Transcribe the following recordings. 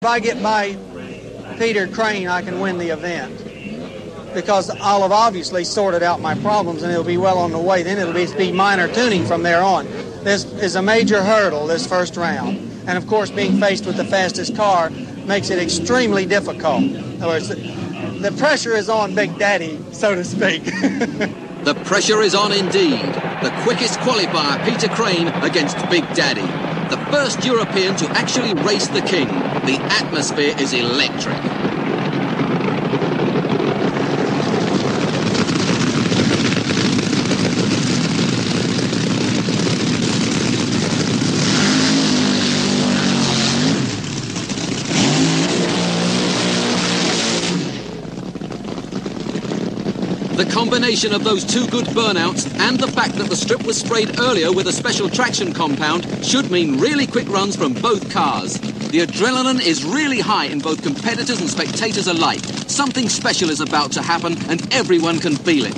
If I get by Peter Crane, I can win the event, because I'll have obviously sorted out my problems and it'll be well on the way. Then it'll be minor tuning from there on. This is a major hurdle, this first round. And of course, being faced with the fastest car makes it extremely difficult. In other words, the pressure is on Big Daddy, so to speak. The pressure is on indeed. The quickest qualifier, Peter Crane, against Big Daddy. The first European to actually race the king. The atmosphere is electric. The combination of those two good burnouts and the fact that the strip was sprayed earlier with a special traction compound should mean really quick runs from both cars. The adrenaline is really high in both competitors and spectators alike. Something special is about to happen and everyone can feel it.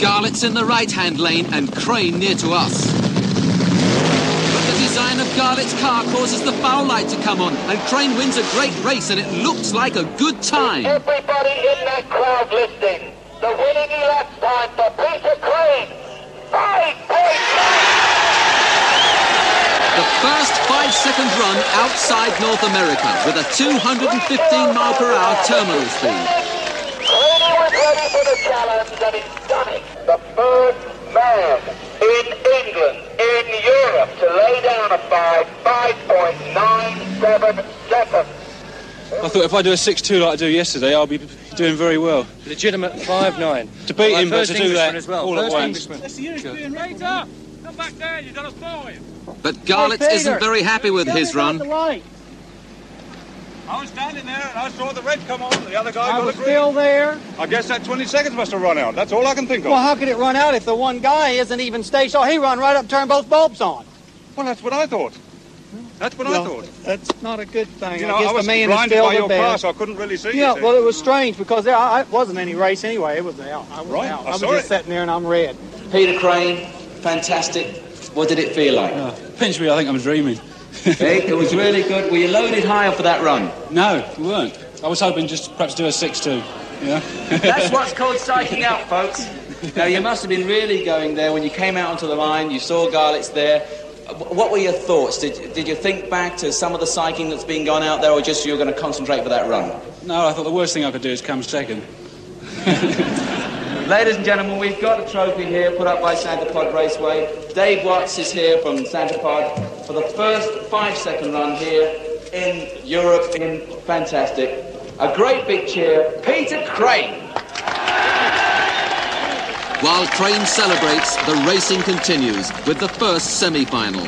Garlits in the right-hand lane and Crane near to us. The design of Garlits' car causes the foul light to come on, and Crane wins a great race, and it looks like a good time. Everybody in that crowd listening, the winning elapsed time for Peter Crane, 5.9. The first 5-second run outside North America with a 215-mile-per-hour terminal speed. Crane was ready for the challenge, and he's done it. The first man in England, in Europe, to lay down a 5.97 seconds. I thought if I do a 6.2 like I do yesterday, I'll be doing very well. Legitimate 5.9. To beat him, but to do that all at once. That's the European race. Come back there, you've done a 5. But Garlits isn't very happy with his run. I was standing there and I saw the red come on. The other guy got was a green. still there. I guess that 20 seconds must have run out. That's all I can think of. Well, how could it run out if the one guy isn't even stationed? Oh, he run right up and turned both bulbs on. Well, that's what I thought. That's what I thought. That's not a good thing. You know, I was blinded by your car, so I couldn't really see you. Yeah, well, it was strange because it wasn't any race anyway. It was out. I was out. I was just sitting there and I'm red. Peter Crane, fantastic. What did it feel like? Pinch me, I think I'm dreaming. It was really good. Were you loaded higher for that run? No, we weren't. I was hoping just to perhaps do a 6.2. Yeah. That's what's called psyching out, folks. Now, you must have been really going there when you came out onto the line. You saw Garlits there. What were your thoughts? Did you think back to some of the psyching that's been gone out there, or just you were going to concentrate for that run? No, I thought the worst thing I could do is come second. Ladies and gentlemen, we've got a trophy here put up by Santa Pod Raceway. Dave Watts is here from Santa Pod for the first 5-second run here in Europe. Fantastic. A great big cheer, Peter Crane. While Crane celebrates, the racing continues with the first semi-final.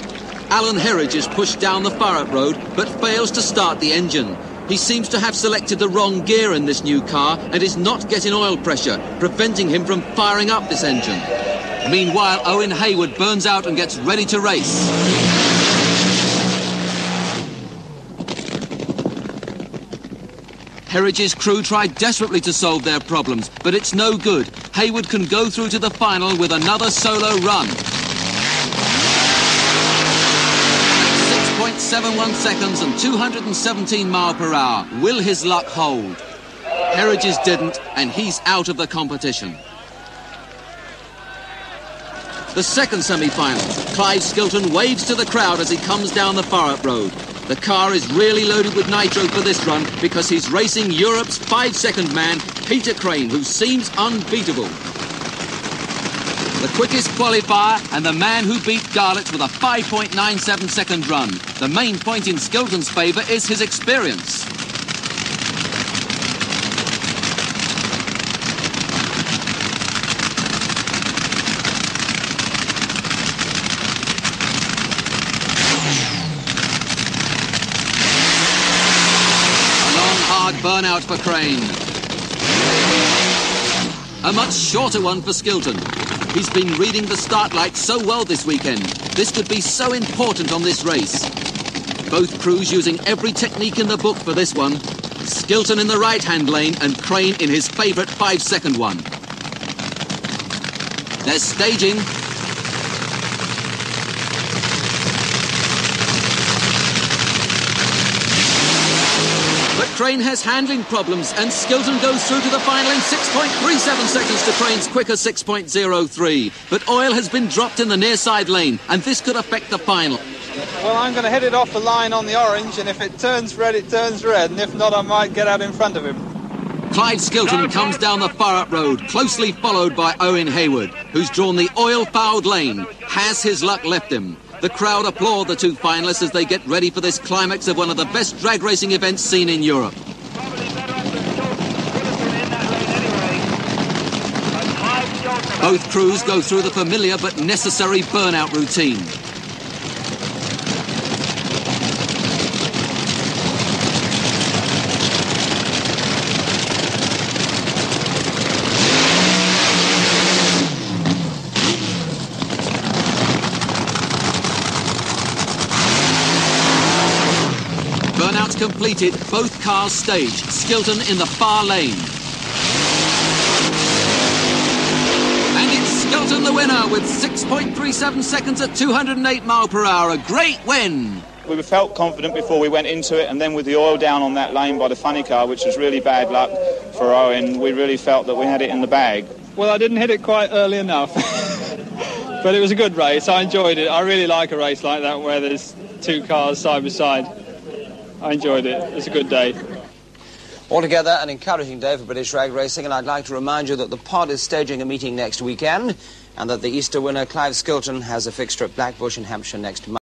Alan Herridge is pushed down the Farrat Road but fails to start the engine. He seems to have selected the wrong gear in this new car and is not getting oil pressure, preventing him from firing up this engine. Meanwhile, Owen Hayward burns out and gets ready to race. Herridge's crew try desperately to solve their problems, but it's no good. Hayward can go through to the final with another solo run. 6.71 seconds and 217 miles per hour. Will his luck hold? Herridge's didn't, and he's out of the competition. The second semi-final. Clive Skilton waves to the crowd as he comes down the Farrat Road. The car is really loaded with nitro for this run because he's racing Europe's 5-second man, Peter Crane, who seems unbeatable. The quickest qualifier and the man who beat Garlits with a 5.97 second run. The main point in Skilton's favour is his experience. Burnout for Crane. A much shorter one for Skilton. He's been reading the start lights so well this weekend. This could be so important on this race. Both crews using every technique in the book for this one. Skilton in the right-hand lane and Crane in his favourite 5-second one. They're staging. Crane has handling problems, and Skilton goes through to the final in 6.37 seconds to Crane's quicker 6.03. But oil has been dropped in the near side lane, and this could affect the final. Well, I'm going to hit it off the line on the orange, and if it turns red, it turns red, and if not, I might get out in front of him. Clive Skilton comes down the far-up road, closely followed by Owen Hayward, who's drawn the oil-fouled lane. Has his luck left him? The crowd applaud the two finalists as they get ready for this climax of one of the best drag racing events seen in Europe. Both crews go through the familiar but necessary burnout routine. Burnout's completed, both cars stage, Skilton in the far lane. And it's Skilton the winner with 6.37 seconds at 208 mph, a great win. We felt confident before we went into it, and then with the oil down on that lane by the funny car, which was really bad luck for Owen, we really felt that we had it in the bag. Well, I didn't hit it quite early enough, but it was a good race. I enjoyed it. I really like a race like that where there's two cars side by side. I enjoyed it. It was a good day. Altogether, an encouraging day for British drag racing, and I'd like to remind you that the pod is staging a meeting next weekend, and that the Easter winner, Clive Skilton, has a fixture at Blackbush in Hampshire next month.